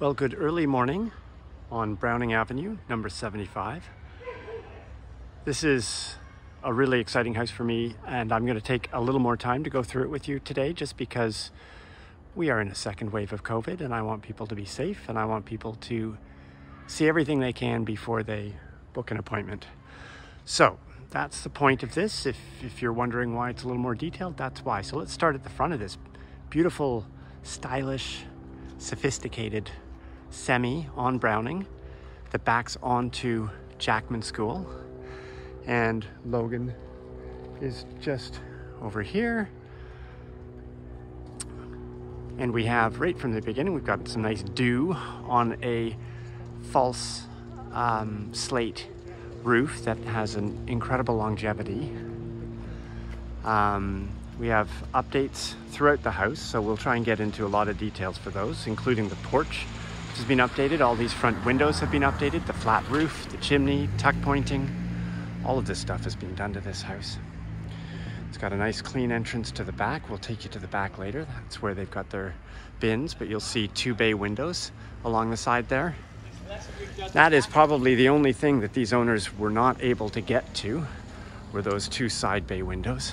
Well, good early morning on Browning Avenue, number 75. This is a really exciting house for me, and I'm going to take a little more time to go through it with you today just because we are in a second wave of COVID and I want people to be safe and I want people to see everything they can before they book an appointment. So that's the point of this. If you're wondering why it's a little more detailed, that's why. So let's start at the front of this beautiful, stylish, sophisticated semi on Browning that backs onto Jackman School, and Logan is just over here. And we have, right from the beginning, we've got some nice dew on a false slate roof that has an incredible longevity. We have updates throughout the house, so we'll try and get into a lot of details for those, including the porch, which has been updated. All these front windows have been updated, the flat roof, the chimney, tuck pointing. All of this stuff has been done to this house. It's got a nice clean entrance to the back. We'll take you to the back later. That's where they've got their bins, but you'll see 2 bay windows along the side there. That is probably the only thing that these owners were not able to get to, were those 2 side bay windows,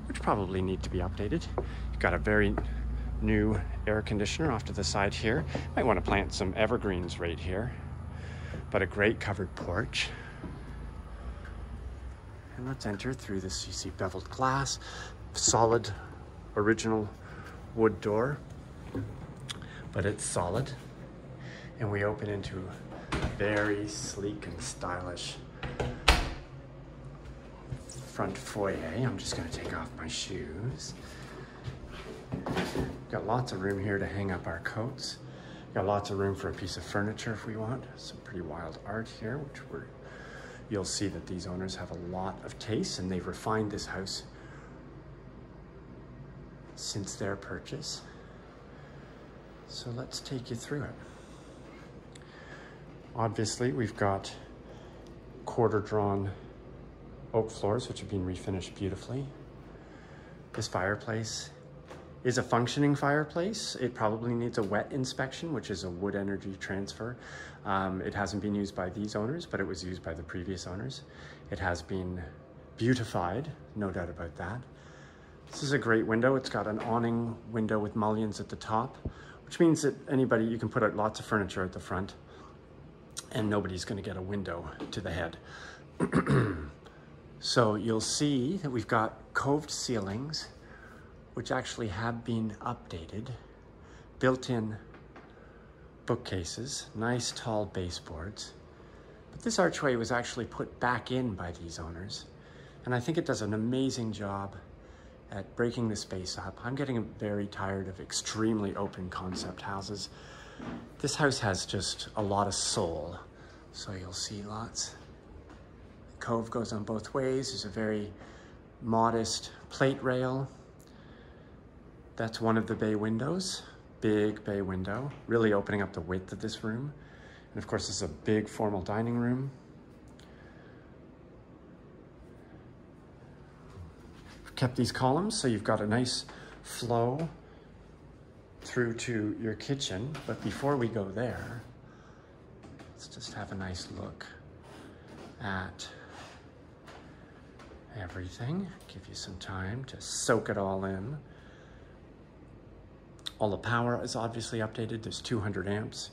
which probably need to be updated. You've got a very new air conditioner off to the side here. Might want to plant some evergreens right here, but a great covered porch. And let's enter through this. You see beveled glass, solid original wood door, but it's solid. And we open into a very sleek and stylish front foyer. I'm just going to take off my shoes. Got lots of room here to hang up our coats. Got lots of room for a piece of furniture if we want. Some pretty wild art here, which you'll see that these owners have a lot of taste, and they've refined this house since their purchase. So let's take you through it. Obviously, we've got quarter drawn oak floors, which have been refinished beautifully. This fireplace is a functioning fireplace. It probably needs a wet inspection, which is a wood energy transfer. It hasn't been used by these owners, but it was used by the previous owners. It has been beautified, no doubt about that. This is a great window. It's got an awning window with mullions at the top, which means that you can put out lots of furniture at the front and nobody's gonna get a window to the head. So you'll see that we've got coved ceilings, which actually have been updated, built-in bookcases, nice tall baseboards. But this archway was actually put back in by these owners, and I think it does an amazing job at breaking the space up. I'm getting very tired of extremely open concept houses. This house has just a lot of soul, so you'll see lots. The cove goes on both ways. There's a very modest plate rail. That's one of the bay windows, big bay window, really opening up the width of this room. And of course, this is a big formal dining room. We've kept these columns, so you've got a nice flow through to your kitchen. But before we go there, let's just have a nice look at everything. Give you some time to soak it all in. All the power is obviously updated. There's 200 amps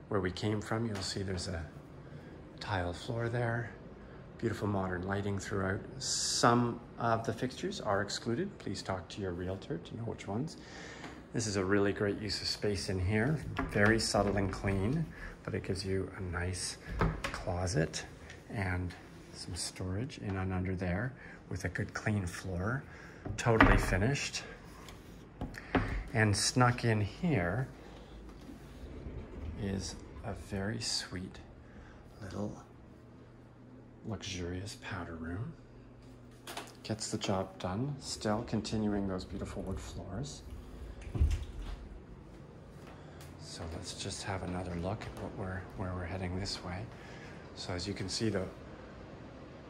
where we came from. You'll see there's a tile floor there. Beautiful modern lighting throughout. Some of the fixtures are excluded. Please talk to your realtor to know which ones. This is a really great use of space in here. Very subtle and clean, but it gives you a nice closet and some storage in and under there with a good clean floor. Totally finished. And snuck in here is a very sweet little luxurious powder room. Gets the job done, still continuing those beautiful wood floors. So let's just have another look at where we're heading this way. So as you can see,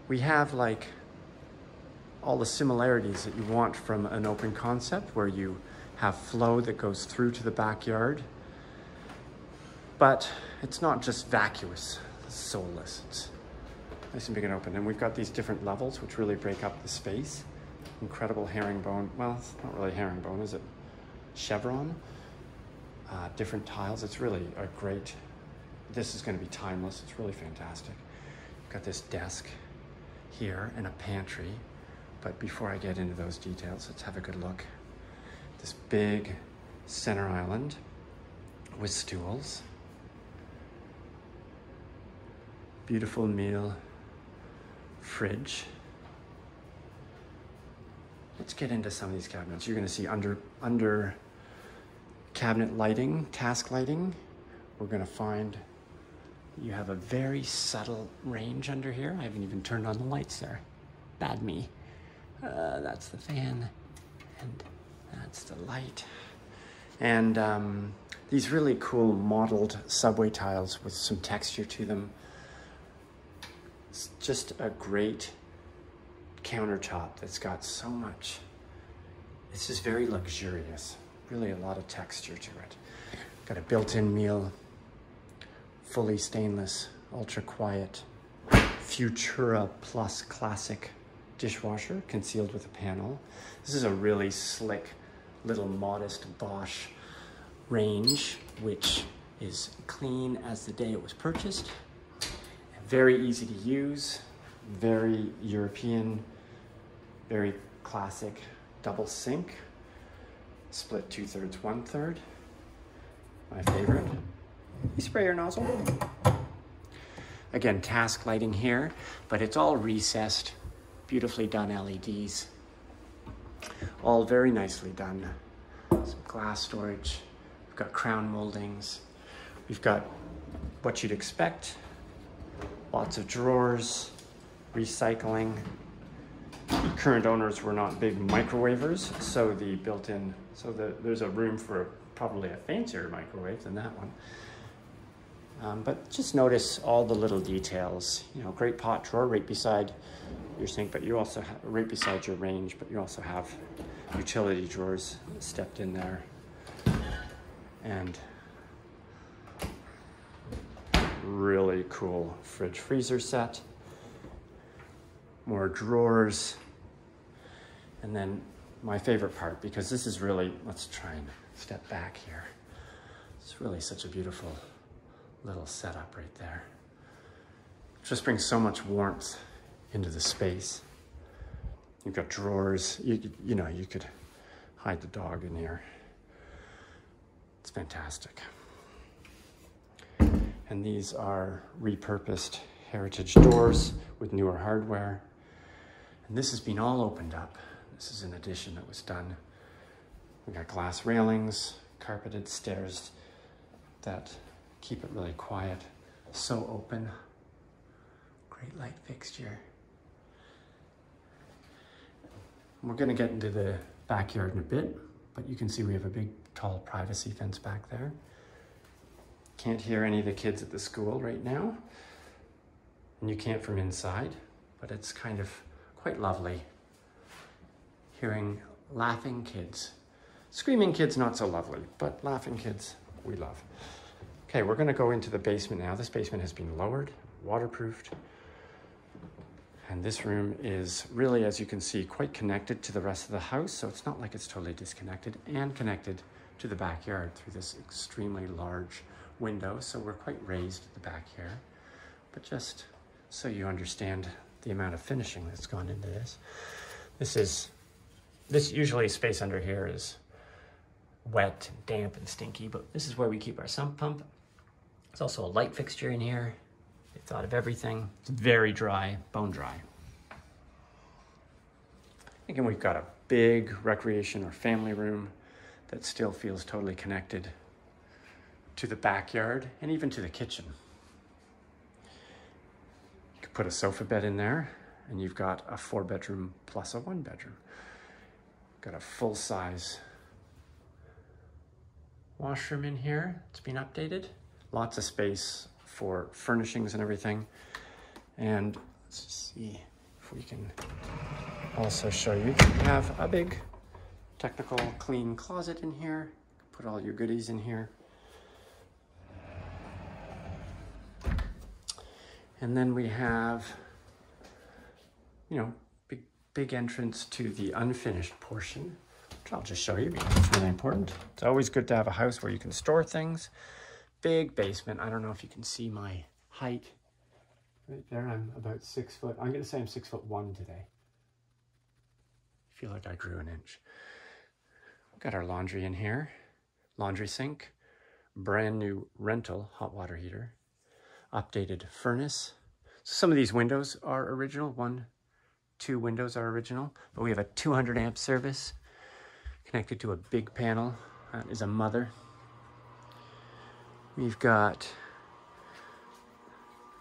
we have like all the similarities that you want from an open concept, where you have flow that goes through to the backyard. but it's not just vacuous, soulless. It's nice and big and open. And we've got these different levels which really break up the space. Incredible herringbone. Well, it's not really herringbone, is it? Chevron. Different tiles. It's really a great, this is going to be timeless. It's really fantastic. You've got this desk here and a pantry. But before I get into those details, let's have a good look. This big center island with stools. Beautiful meal fridge. Let's get into some of these cabinets. You're going to see under cabinet lighting, task lighting, we're going to find you have a very subtle range under here. I haven't even turned on the lights there. Bad me. That's the fan, and that's the light. And these really cool modeled subway tiles with some texture to them. It's just a great countertop that's got so much. It's just very luxurious. Really a lot of texture to it. Got a built-in meal, fully stainless, ultra quiet, Futura Plus classic dishwasher concealed with a panel. This is a really slick little modest Bosch range, which is clean as the day it was purchased. Very easy to use, very European, very classic double sink. Split 2/3, 1/3. My favorite. Sprayer nozzle. Again, task lighting here, but it's all recessed, beautifully done LEDs. All very nicely done. Some glass storage. We've got crown moldings. We've got what you'd expect. Lots of drawers, recycling. Current owners were not big microwavers, so the built-in, there's a room for probably a fancier microwave than that one. But just notice all the little details. You know, great pot drawer right beside your sink, but you also have right beside your range, but you also have utility drawers stepped in there. And really cool fridge freezer set. More drawers. And then my favorite part, because this is really, let's try and step back here. It's really such a beautiful little setup right there. Just brings so much warmth into the space. You've got drawers. You know, you could hide the dog in here. It's fantastic. And these are repurposed heritage doors with newer hardware. And this has been all opened up. This is an addition that was done. We got glass railings, carpeted stairs that keep it really quiet. So open. Great light fixture. We're gonna get into the backyard in a bit, but you can see we have a big, tall privacy fence back there. Can't hear any of the kids at the school right now. And you can't from inside, but it's kind of quite lovely hearing laughing kids. Screaming kids, not so lovely, but laughing kids, we love. Okay, we're gonna go into the basement now. This basement has been lowered, waterproofed. And this room is really, as you can see, quite connected to the rest of the house. So it's not like it's totally disconnected, and connected to the backyard through this extremely large window. So we're quite raised at the back here, but just so you understand the amount of finishing that's gone into this. This usually space under here is wet, damp, and stinky, but this is where we keep our sump pump. There's also a light fixture in here. They thought of everything. It's very dry, bone dry. Again, we've got a big recreation or family room that still feels totally connected to the backyard and even to the kitchen. You could put a sofa bed in there, and you've got a 4-bedroom plus a 1-bedroom. Got a full-size washroom in here. It's been updated. Lots of space for furnishings and everything. And let's just see if we can also show you. You have a big technical clean closet in here. Put all your goodies in here. And then we have, you know, big entrance to the unfinished portion, which I'll just show you because it's really important. It's always good to have a house where you can store things. Big basement. I don't know if you can see my height. Right there, I'm about 6 foot. I'm going to say I'm 6'1" today. I feel like I grew an inch. Got our laundry in here. Laundry sink. Brand new rental hot water heater. Updated furnace. So some of these windows are original. 2 windows are original, but we have a 200 amp service connected to a big panel. That is a mother. We've got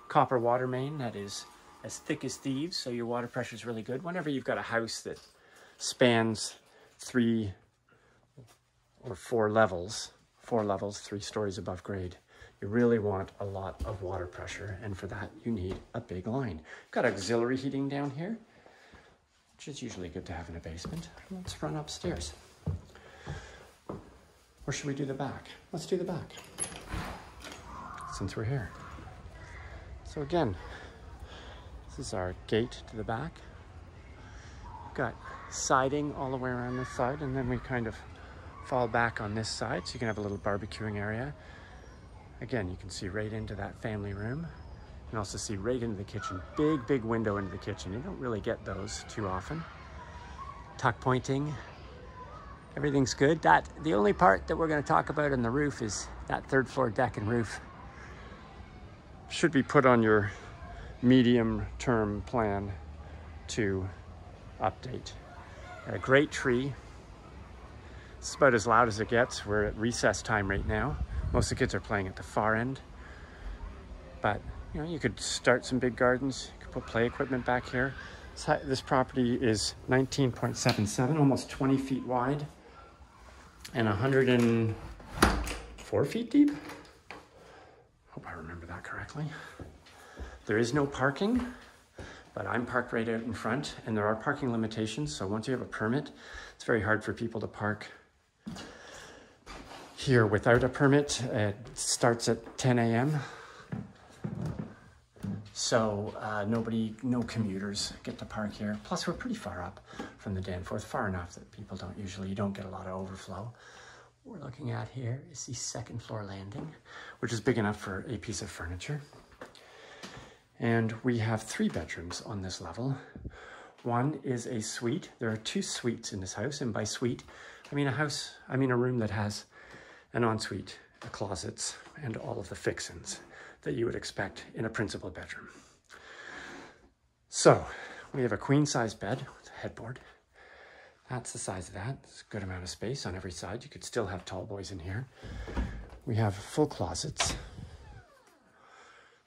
copper water main that is as thick as thieves, so your water pressure is really good. Whenever you've got a house that spans 3 or 4 levels, 3 stories above grade, you really want a lot of water pressure, and for that you need a big line. Got auxiliary heating down here, which is usually good to have in a basement. Let's run upstairs. Or should we do the back? Let's do the back, since we're here. So again, this is our gate to the back. We've got siding all the way around this side, and then we kind of fall back on this side, so you can have a little barbecuing area. Again, you can see right into that family room. You can also see right into the kitchen. Big window into the kitchen. You don't really get those too often. Tuck pointing. Everything's good. The only part that we're going to talk about on the roof is that 3rd floor deck and roof. Should be put on your medium-term plan to update. A great tree. It's about as loud as it gets. We're at recess time right now. Most of the kids are playing at the far end. But, you know, you could start some big gardens. You could put play equipment back here. This property is 19.77, almost 20 feet wide and 104 feet deep. Hope I remember that correctly. There is no parking, but I'm parked right out in front, and there are parking limitations. So once you have a permit, it's very hard for people to park here without a permit. It starts at 10 a.m. So no commuters get to park here. Plus we're pretty far up from the Danforth, far enough that you don't get a lot of overflow. What we're looking at here is the 2nd floor landing, which is big enough for a piece of furniture. And we have 3 bedrooms on this level. One is a suite. There are 2 suites in this house, and by suite, I mean a room that has an ensuite, closets, and all of the fixings that you would expect in a principal bedroom. So we have a queen-size bed with a headboard. That's the size of that. It's a good amount of space on every side. You could still have tall boys in here. We have full closets.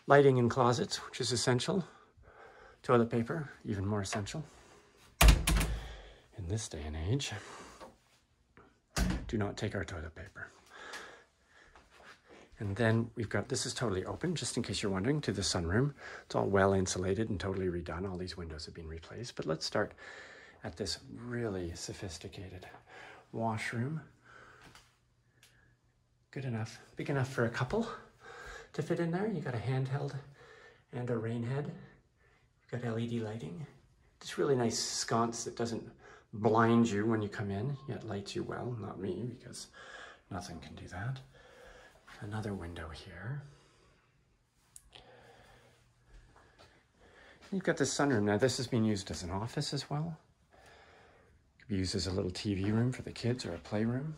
Lighting in closets, which is essential. Toilet paper, even more essential. In this day and age, do not take our toilet paper. And then we've got, this is totally open, just in case you're wondering, to the sunroom. It's all well insulated and totally redone. All these windows have been replaced. But let's start at this really sophisticated washroom. Good enough, big enough for a couple to fit in there. You got a handheld and a rain head. You've got LED lighting. This really nice sconce that doesn't blind you when you come in, yet lights you well. Not me, because nothing can do that. Another window here. You've got this sunroom. Now this has been used as an office as well. It could be used as a little TV room for the kids or a playroom.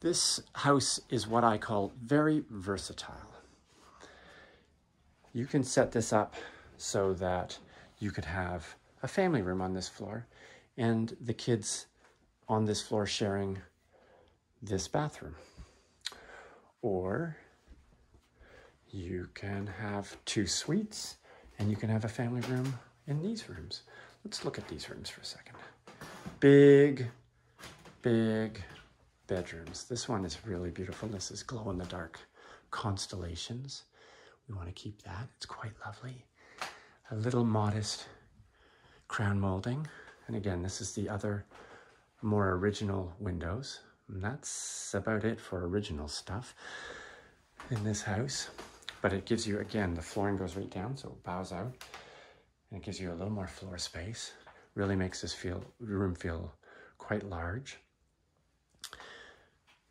This house is what I call very versatile. You can set this up so that you could have a family room on this floor and the kids on this floor sharing this bathroom. Or you can have 2 suites and you can have a family room in these rooms. Let's look at these rooms for a second. Big bedrooms. This one is really beautiful. This is glow-in-the-dark constellations. We want to keep that. It's quite lovely. A little modest crown molding. And again, this is the other more original windows. And that's about it for original stuff in this house. but it gives you, again, the flooring goes right down, so it bows out, and it gives you a little more floor space. Really makes this room feel quite large.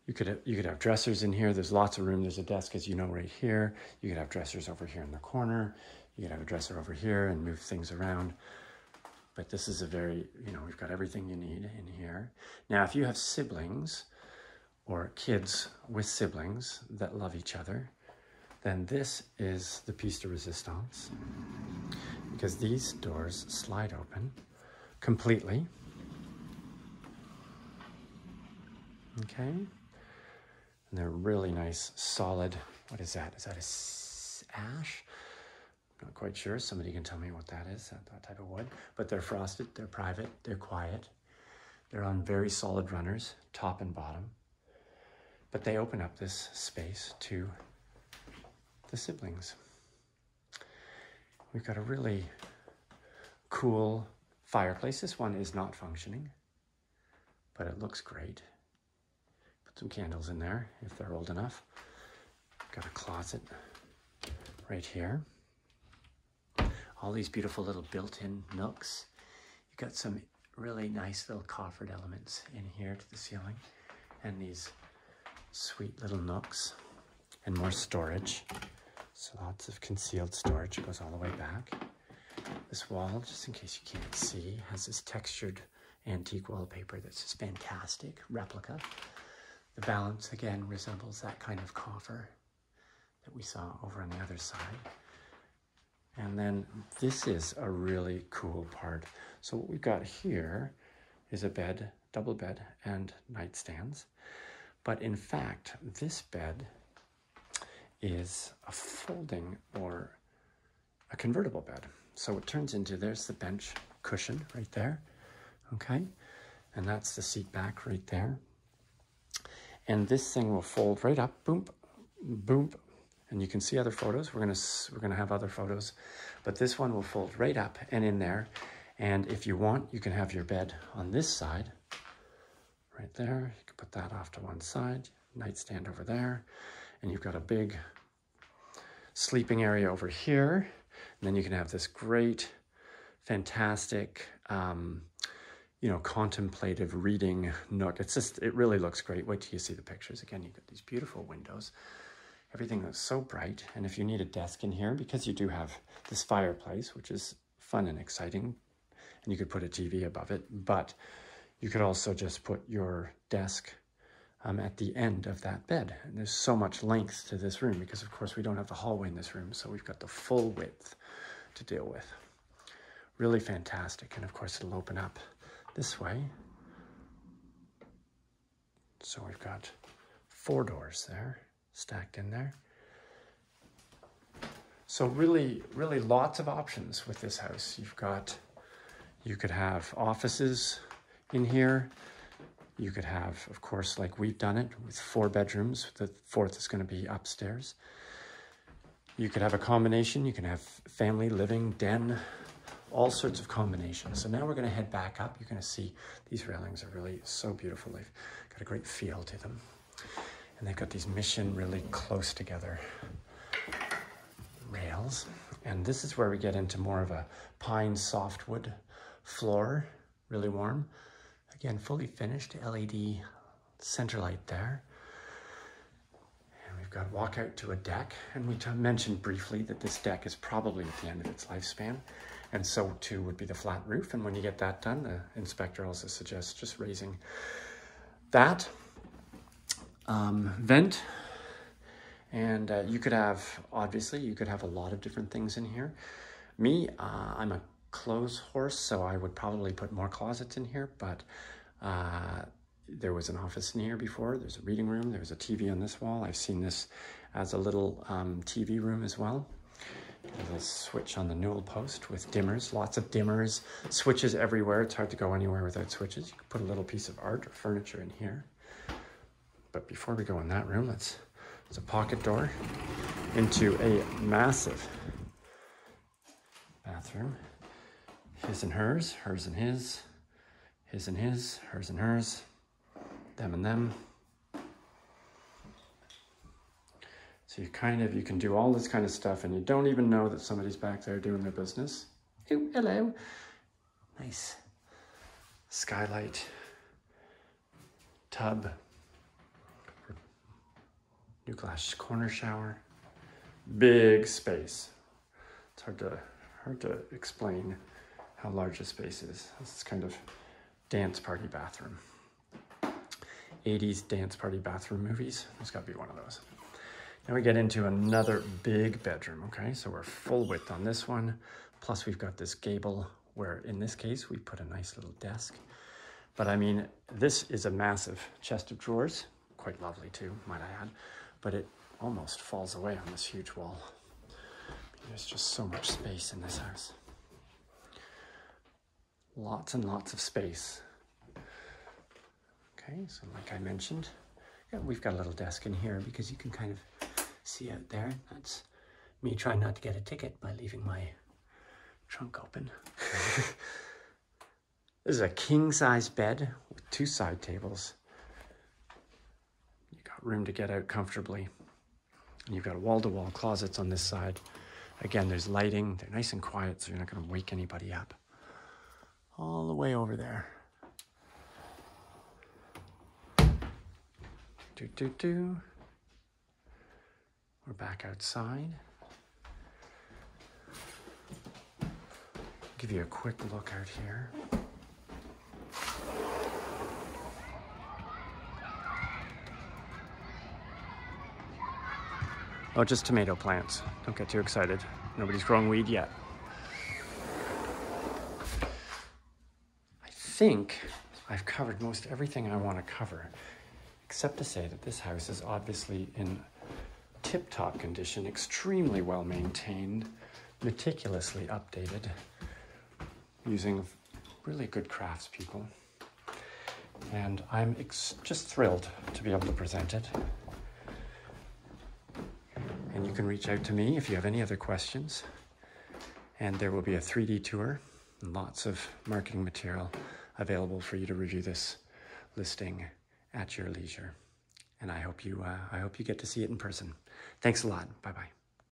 You could have dressers in here. There's lots of room. There's a desk, as you know, right here. You could have dressers over here in the corner. You could have a dresser over here and move things around. But this is a very, we've got everything you need in here. Now, if you have siblings or kids with siblings that love each other, then this is the piece de resistance, because these doors slide open completely. Okay. And they're really nice, solid. What is that? Is that a ash? Not quite sure. Somebody can tell me what that is, that type of wood. But they're frosted, they're private, they're quiet. They're on very solid runners, top and bottom. But they open up this space to the siblings. We've got a really cool fireplace. This one is not functioning, but it looks great. Put some candles in there if they're old enough. Got a closet right here. All these beautiful little built-in nooks. You've got some really nice little coffered elements in here to the ceiling, and these sweet little nooks and more storage. So lots of concealed storage. It goes all the way back. This wall, just in case you can't see, has this textured antique wallpaper that's just fantastic, replica. The balance, again, resembles that kind of coffer that we saw over on the other side. And then this is a really cool part. So what we've got here is a bed, double bed, and nightstands. But in fact, this bed is a folding or a convertible bed. So it turns into, there's the bench cushion right there, okay? And that's the seat back right there. And this thing will fold right up, boom, boom. And you can see other photos. We're gonna have other photos, but this one will fold right up and in there. And if you want, you can have your bed on this side, right there. You can put that off to one side, nightstand over there, and you've got a big sleeping area over here. And then you can have this great, fantastic, contemplative reading nook. It really looks great. Wait till you see the pictures. Again, you've got these beautiful windows. Everything looks so bright. And if you need a desk in here, because you do have this fireplace, which is fun and exciting, and you could put a TV above it, but you could also just put your desk at the end of that bed. And there's so much length to this room because, of course, we don't have the hallway in this room, so we've got the full width to deal with. Really fantastic. And, of course, it'll open up this way. So we've got 4 doors there, stacked in there. So really, really lots of options with this house. You could have offices in here. You could have, of course, like we've done it, with 4 bedrooms. The 4th is going to be upstairs. You could have a combination. You can have family, living, den, all sorts of combinations. So now we're going to head back up. You're going to see these railings are really so beautiful. They've got a great feel to them. And they've got these mission really close together rails. And this is where we get into more of a pine softwood floor, really warm. Again, fully finished LED center light there. And we've got walk out to a deck. And we mentioned briefly that this deck is probably at the end of its lifespan. And so too would be the flat roof. And when you get that done, the inspector also suggests just raising that vent. And you could have, obviously, you could have a lot of different things in here. Me, I'm a clothes horse, so I would probably put more closets in here, but there was an office in here before. There's a reading room. There's a TV on this wall. I've seen this as a little TV room as well. There's a switch on the newel post with dimmers, lots of dimmers, switches everywhere. It's hard to go anywhere without switches. You can put a little piece of art or furniture in here. But before we go in that room, there's a pocket door into a massive bathroom. His and hers, hers and his and his, hers and hers, them and them. So you can do all this kind of stuff and you don't even know that somebody's back there doing their business. Oh, hello. Nice skylight, tub, new glass corner shower, big space. It's hard to explain how large the space is. This is kind of dance party bathroom. 80s dance party bathroom movies. There's got to be one of those. Now we get into another big bedroom, okay? So we're full width on this one. Plus we've got this gable where in this case we put a nice little desk. But I mean, this is a massive chest of drawers. Quite lovely too, might I add. But it almost falls away on this huge wall. There's just so much space in this house. Lots and lots of space. Okay, so like I mentioned, yeah, we've got a little desk in here because you can kind of see out there. That's me trying not to get a ticket by leaving my trunk open. This is a king-size bed with 2 side tables. You got room to get out comfortably. And you've got wall-to-wall closets on this side. Again, there's lighting. They're nice and quiet, so you're not going to wake anybody up. All the way over there. We're back outside. Give you a quick look out here. Oh, just tomato plants. Don't get too excited. Nobody's growing weed yet. I think I've covered most everything I want to cover, except to say that this house is obviously in tip-top condition, extremely well maintained, meticulously updated, using really good craftspeople. And I'm just thrilled to be able to present it. And you can reach out to me if you have any other questions. And there will be a 3D tour and lots of marketing material available for you to review this listing at your leisure. And I hope you get to see it in person. Thanks a lot. Bye-bye.